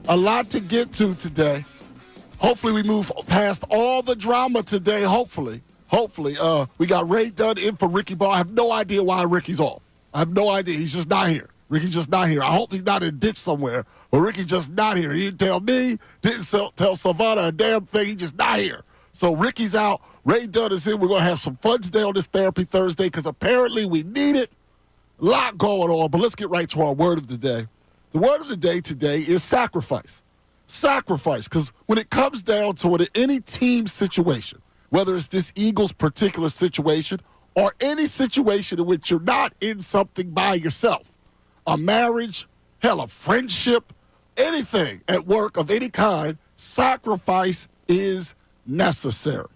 A lot to get to today. Hopefully we move past all the drama today, hopefully. We got Ray Dunn in for Ricky Ball. I have no idea why Ricky's off. I have no idea. He's just not here. Ricky's just not here. I hope he's not in a ditch somewhere, but Ricky's just not here. He didn't tell me, didn't tell Savannah a damn thing. He's just not here. So Ricky's out. Ray Dunn is in. We're going to have some fun today on this Therapy Thursday because apparently we need it. A lot going on, but let's get right to our word of the day. The word of the day today is sacrifice. Sacrifice, because when it comes down to it, any team situation, whether it's this Eagles particular situation or any situation in which you're not in something by yourself, a marriage, hell, a friendship, anything at work of any kind, sacrifice is necessary.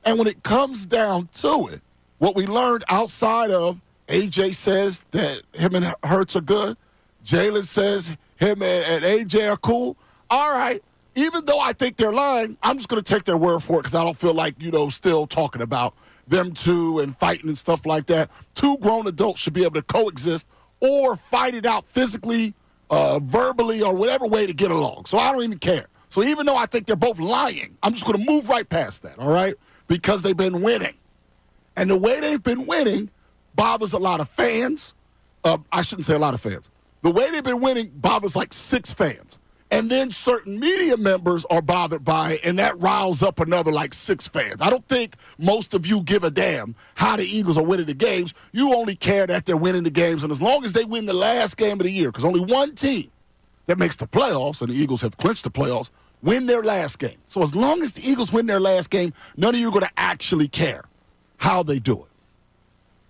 And when it comes down to it, what we learned outside of AJ says that him and Hurts are good. Jalen says him and AJ are cool. All right. Even though I think they're lying, I'm just going to take their word for it because I don't feel like, still talking about them two and fighting and stuff like that. Two grown adults should be able to coexist or fight it out physically, verbally, or whatever way to get along. So I don't even care. So even though I think they're both lying, I'm just going to move right past that, all right? Because they've been winning. And the way they've been winning bothers a lot of fans. I shouldn't say a lot of fans. The way they've been winning bothers like 6 fans. And then certain media members are bothered by it, and that riles up another like 6 fans. I don't think most of you give a damn how the Eagles are winning the games. You only care that they're winning the games, and as long as they win the last game of the year, because only one team that makes the playoffs, and the Eagles have clinched the playoffs, win their last game. So as long as the Eagles win their last game, none of you are going to actually care how they do it.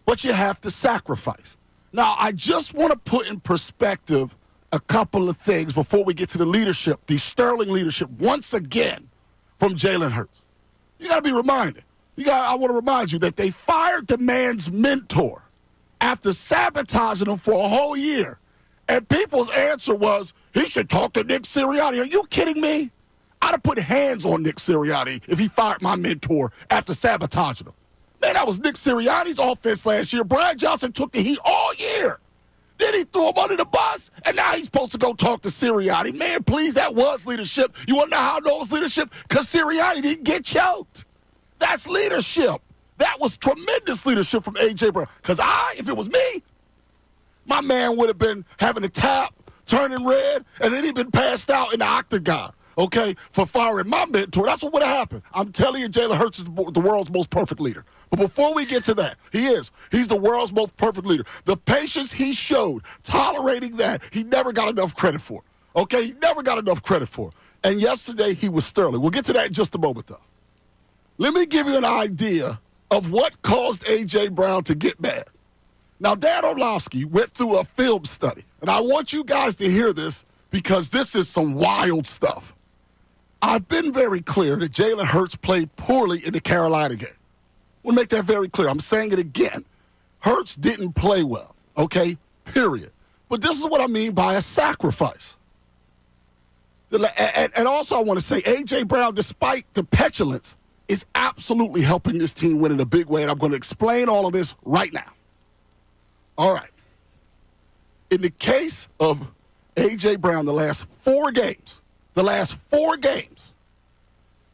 But you have to sacrifice. Now, I just want to put in perspective a couple of things before we get to the leadership, the sterling leadership, once again, from Jalen Hurts. You got to be reminded. I want to remind you that they fired the man's mentor after sabotaging him for a whole year. And people's answer was, he should talk to Nick Sirianni. Are you kidding me? I'd have put hands on Nick Sirianni if he fired my mentor after sabotaging him. Man, that was Nick Sirianni's offense last year. Brad Johnson took the heat all year. Then he threw him under the bus, and now he's supposed to go talk to Sirianni. Man, please, that was leadership. You want to know how I know it was leadership? Because Sirianni didn't get choked. That's leadership. That was tremendous leadership from A.J. Brown. Because if it was me, my man would have been having a tap, turning red, and then he'd been passed out in the octagon. Okay, for firing my mentor. That's what would have happened. I'm telling you, Jalen Hurts is the world's most perfect leader. But before we get to that, he's the world's most perfect leader. The patience he showed, tolerating that, he never got enough credit for. Okay, he never got enough credit for. And yesterday, he was sterling. We'll get to that in just a moment, though. Let me give you an idea of what caused A.J. Brown to get mad. Now, Dan Orlovsky went through a film study, and I want you guys to hear this because this is some wild stuff. I've been very clear that Jalen Hurts played poorly in the Carolina game. I want to make that very clear. I'm saying it again. Hurts didn't play well, okay, period. But this is what I mean by a sacrifice. And also I want to say A.J. Brown, despite the petulance, is absolutely helping this team win in a big way, and I'm going to explain all of this right now. All right. In the case of A.J. Brown, the last 4 games,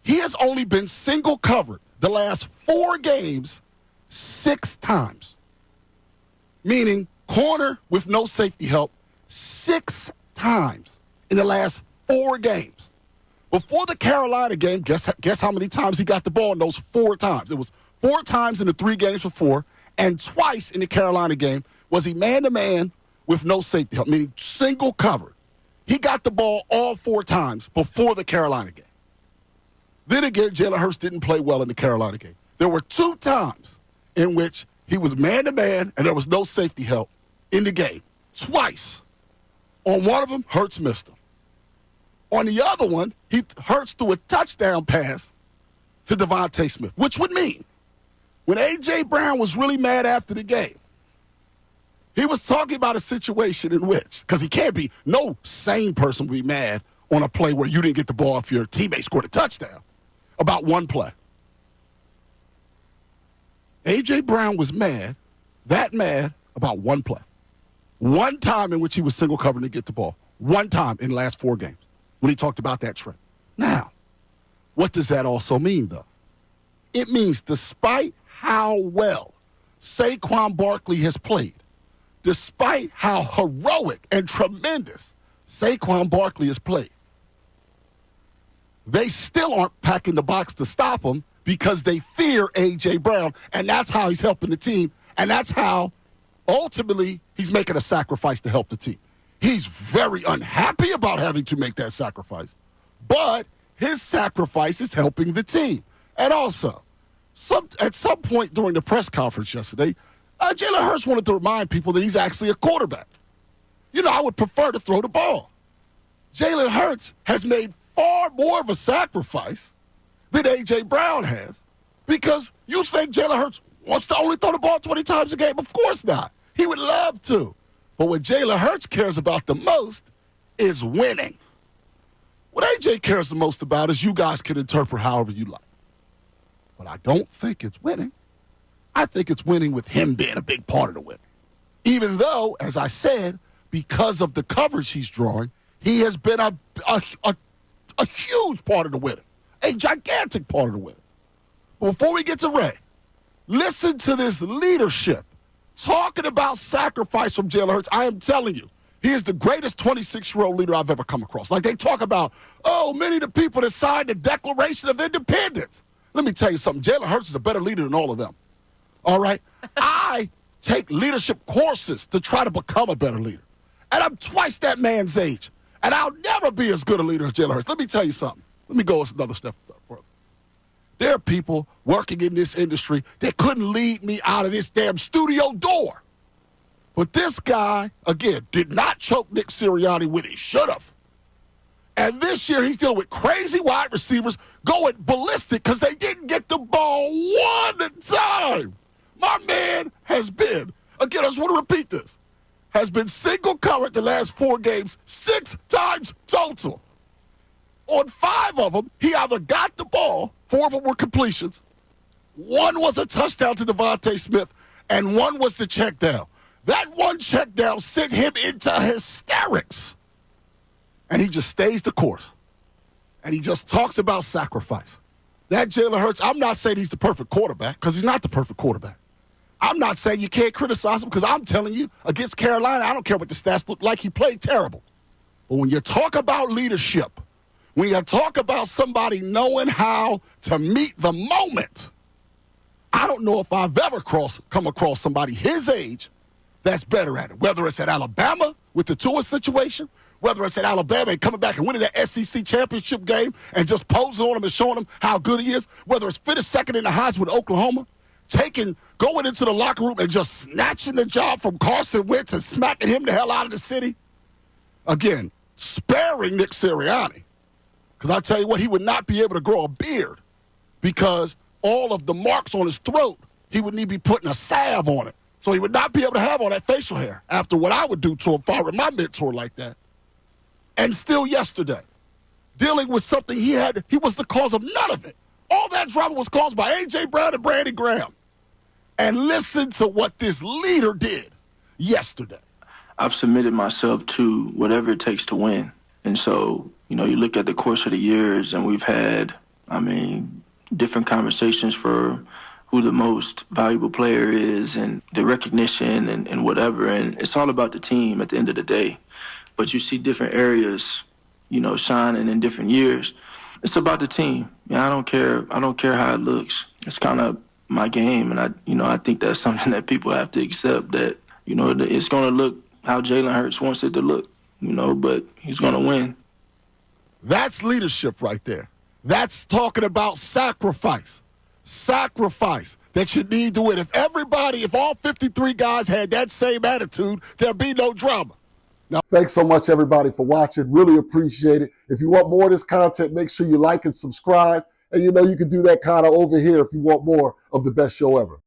he has only been single covered the last 4 games 6 times. Meaning corner with no safety help 6 times in the last 4 games. Before the Carolina game, guess how many times he got the ball in those 4 times? It was 4 times in the 3 games before, and twice in the Carolina game was he man-to-man with no safety help, meaning single covered. He got the ball all 4 times before the Carolina game. Then again, Jalen Hurts didn't play well in the Carolina game. There were 2 times in which he was man-to-man and there was no safety help in the game. Twice. On one of them, Hurts missed him. On the other one, Hurts threw a touchdown pass to Devontae Smith, which would mean when A.J. Brown was really mad after the game, he was talking about a situation in which, because he can't be, no sane person would be mad on a play where you didn't get the ball if your teammate scored a touchdown, about one play. A.J. Brown was mad about one play. One time in which he was single covering to get the ball. One time in the last 4 games. when he talked about that trend. Now, what does that also mean, though? It means despite how well Saquon Barkley has played, despite how heroic and tremendous Saquon Barkley has played, they still aren't packing the box to stop him because they fear A.J. Brown, and that's how he's helping the team, and that's how, ultimately, he's making a sacrifice to help the team. He's very unhappy about having to make that sacrifice, but his sacrifice is helping the team. And also, at some point during the press conference yesterday, Jalen Hurts wanted to remind people that he's actually a quarterback. I would prefer to throw the ball. Jalen Hurts has made far more of a sacrifice than A.J. Brown has, because you think Jalen Hurts wants to only throw the ball 20 times a game? Of course not. He would love to. But what Jalen Hurts cares about the most is winning. What A.J. cares the most about is you guys can interpret however you like. But I don't think it's winning. I think it's winning with him being a big part of the winning. Even though, as I said, because of the coverage he's drawing, he has been a huge part of the winning, a gigantic part of the winning. But before we get to Ray, listen to this leadership talking about sacrifice from Jalen Hurts. I am telling you, he is the greatest 26-year-old leader I've ever come across. Like, they talk about, many of the people that signed the Declaration of Independence. Let me tell you something. Jalen Hurts is a better leader than all of them. All right? I take leadership courses to try to become a better leader. And I'm twice that man's age. And I'll never be as good a leader as Jalen Hurts. Let me tell you something. Let me go another step further. There are people working in this industry that couldn't lead me out of this damn studio door. But this guy, again, did not choke Nick Sirianni when he should have. And this year he's dealing with crazy wide receivers going ballistic because they didn't get the ball one time. My man has been, again, I just want to repeat this, has been single covered the last 4 games 6 times total. On 5 of them, he either got the ball, 4 of them were completions, 1 was a touchdown to Devontae Smith, and 1 was the check down. That 1 check down sent him into hysterics. And he just stays the course. And he just talks about sacrifice. That Jalen Hurts, I'm not saying he's the perfect quarterback, because he's not the perfect quarterback. I'm not saying you can't criticize him, because I'm telling you, against Carolina, I don't care what the stats look like, he played terrible. But when you talk about leadership, when you talk about somebody knowing how to meet the moment, I don't know if I've ever come across somebody his age that's better at it. Whether it's at Alabama with the Tua situation, whether it's at Alabama and coming back and winning that SEC championship game and just posing on him and showing him how good he is, whether it's finished second in the Heisman with Oklahoma, going into the locker room and just snatching the job from Carson Wentz and smacking him the hell out of the city. Again, sparing Nick Sirianni. Because I tell you what, he would not be able to grow a beard because all of the marks on his throat, he would need to be putting a salve on it. So he would not be able to have all that facial hair after what I would do to him if I were my mentor like that. And still yesterday, dealing with something he was the cause of none of it. All that drama was caused by A.J. Brown and Brandon Graham. And listen to what this leader did yesterday. I've submitted myself to whatever it takes to win. And so, you look at the course of the years and we've had, different conversations for who the most valuable player is and the recognition and whatever. And it's all about the team at the end of the day. But you see different areas, shining in different years. It's about the team. I don't care how it looks. It's kind of my game. And I think that's something that people have to accept, that, it's going to look how Jalen Hurts wants it to look, but he's going to win. That's leadership right there. That's talking about sacrifice. Sacrifice that you need to win. If all 53 guys had that same attitude, there'd be no drama. Now, thanks so much, everybody, for watching. Really appreciate it. If you want more of this content, make sure you like and subscribe. And you can do that kind of over here if you want more of the best show ever.